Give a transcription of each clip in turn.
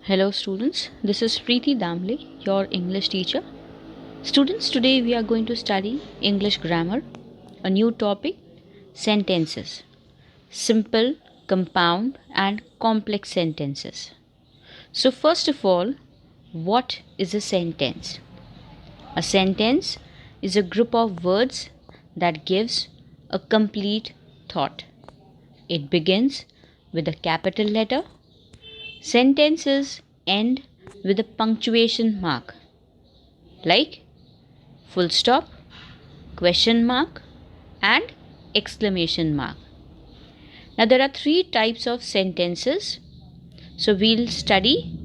Hello students, this is Priti, your English teacher. Students, today we are going to study English grammar, a new topic, sentences, simple, compound and complex sentences. So first of all, what is a sentence? A sentence is a group of words that gives a complete thought. It begins with a capital letter. Sentences end with a punctuation mark like full stop, question mark and exclamation mark. Now there are three types of sentences. So we'll study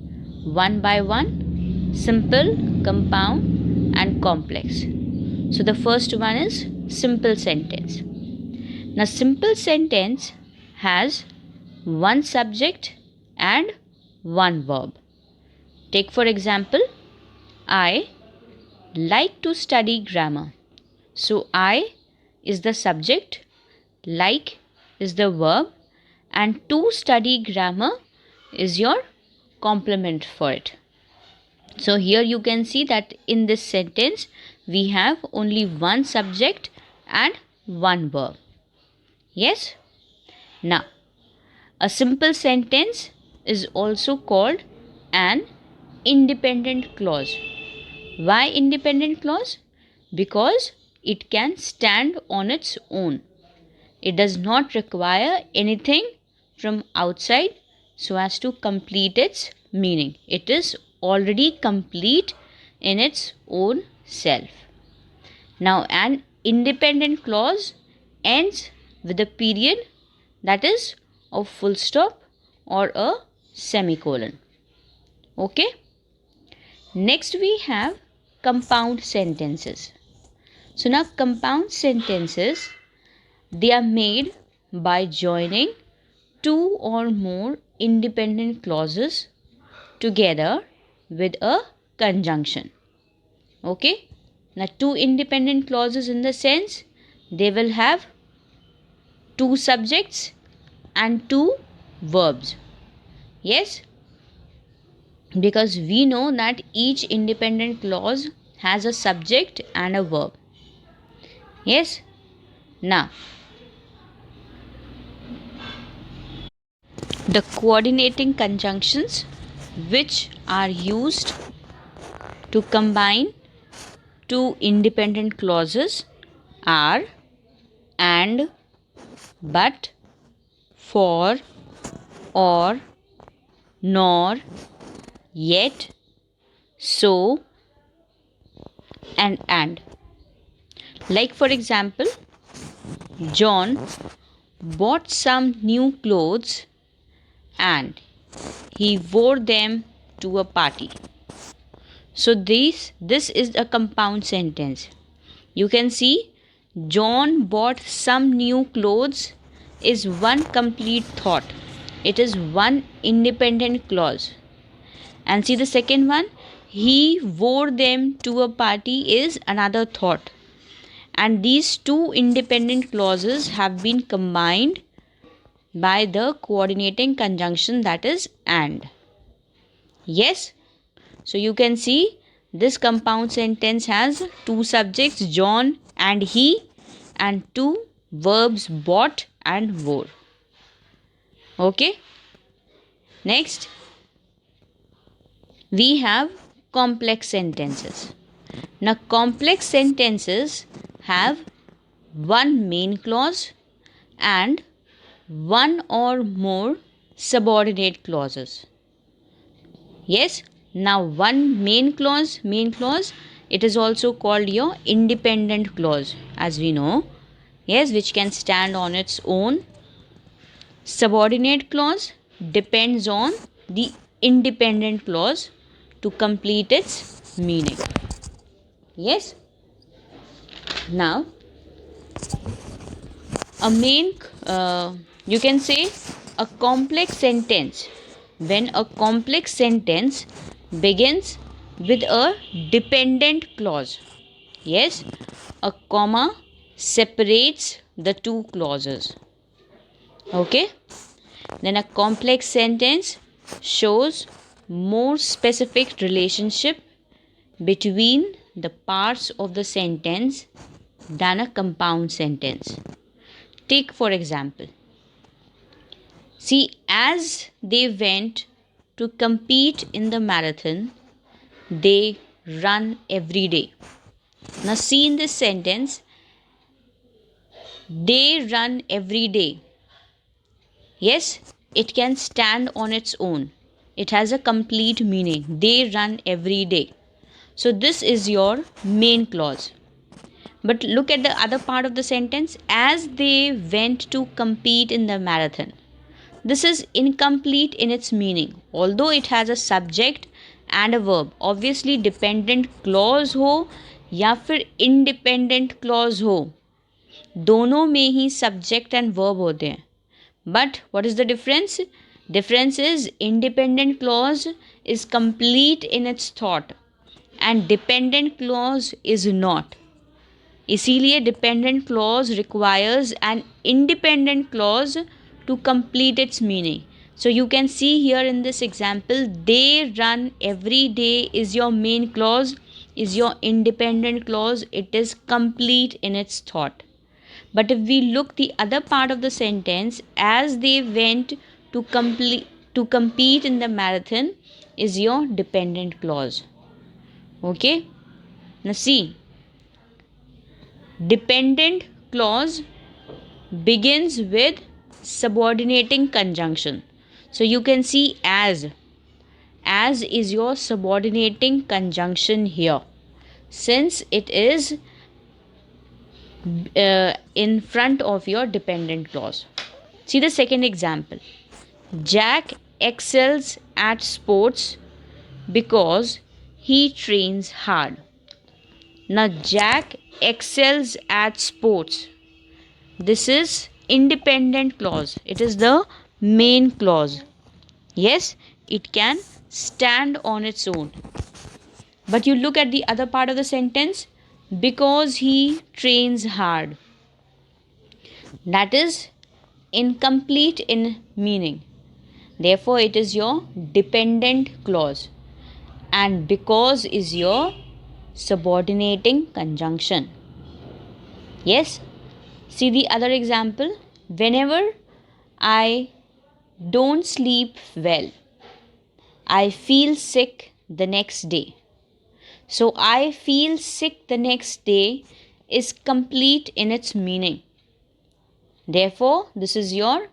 one by one: simple, compound and complex. So the first one is simple sentence. Now simple sentence has one subject and one verb. Take for example, I like to study grammar. So I is the subject, like is the verb and to study grammar is your complement for it. So here you can see that in this sentence we have only one subject and one verb. Yes? Now, a simple sentence is also called an independent clause. Why independent clause? Because it can stand on its own. It does not require anything from outside so as to complete its meaning. It is already complete in its own self. Now, an independent clause ends with a period, that is a full stop or a semicolon. Okay? Next we have compound sentences. So now compound sentences, they are made by joining two or more independent clauses together with a conjunction. Okay? Now two independent clauses in the sense they will have two subjects and two verbs. Yes? Because we know that each independent clause has a subject and a verb. Yes? Now, the coordinating conjunctions which are used to combine two independent clauses are and, but, for, or, nor, yet, so and. Like for example, John bought some new clothes and he wore them to a party. So this is a compound sentence. You can see John bought some new clothes is one complete thought. It is one independent clause. And see the second one, he wore them to a party is another thought. And these two independent clauses have been combined by the coordinating conjunction, that is and. Yes? So you can see this compound sentence has two subjects, John and he, and two verbs, bought and wore. Okay? Next, we have complex sentences. Now complex sentences have one main clause and one or more subordinate clauses. Yes? Now one main clause, it is also called your independent clause, as we know. Yes, which can stand on its own. Subordinate clause depends on the independent clause to complete its meaning. Yes? Now, you can say a complex sentence. When a complex sentence begins with a dependent clause. Yes, a comma separates the two clauses. Okay? Then a complex sentence shows more specific relationship between the parts of the sentence than a compound sentence. Take for example, see, as they went to compete in the marathon, they run every day. Now, see in this sentence, they run every day. Yes, it can stand on its own. It has a complete meaning. They run every day. So, this is your main clause. But look at the other part of the sentence, as they went to compete in the marathon. This is incomplete in its meaning, although it has a subject and a verb. Obviously dependent clause हो या फिर independent clause हो, दोनों में ही subject and verb होते हैं. But what is the difference? Difference is independent clause is complete in its thought and dependent clause is not. इसीलिए dependent clause requires an independent clause to complete its meaning. So you can see here in this example, they run every day is your main clause, is your independent clause. It is complete in its thought. But if we look the other part of the sentence, as they went to compete in the marathon is your dependent clause. Okay, now see, dependent clause begins with subordinating conjunction. So you can see as is your subordinating conjunction here, since it is in front of your dependent clause. See the second example. Jack excels at sports because he trains hard. Now Jack excels at sports. This is independent clause. It is the main clause. Yes, it can stand on its own. But you look at the other part of the sentence, because he trains hard. That is incomplete in meaning. Therefore, it is your dependent clause. And because is your subordinating conjunction. Yes. See the other example. Whenever I don't sleep well, I feel sick the next day. So I feel sick the next day is complete in its meaning. Therefore, this is your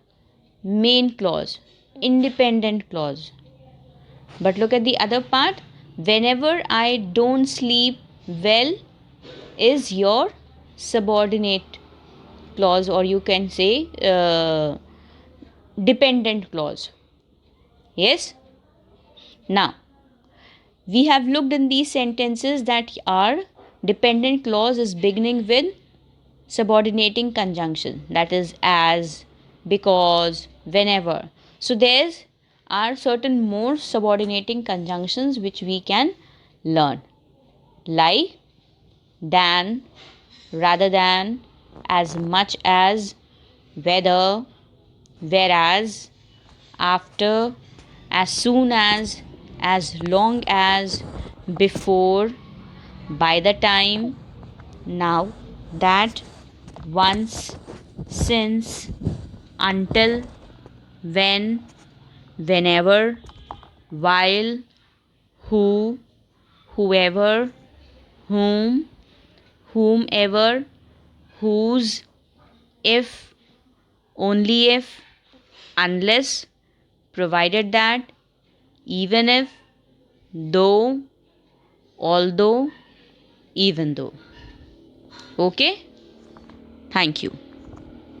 main clause, independent clause. But look at the other part. Whenever I don't sleep well is your subordinate clause, or you can say dependent clause. Yes. Now we have looked in these sentences that our dependent clause is beginning with subordinating conjunction, that is as, because, whenever. So there are certain more subordinating conjunctions which we can learn, like than, rather than, as much as, whether, whereas, after, as soon as long as, before, by the time, now, that, once, since, until, when, whenever, while, who, whoever, whom, whomever, whose, if, only if, unless, provided that, even if, though, although, even though. Okay? Thank you.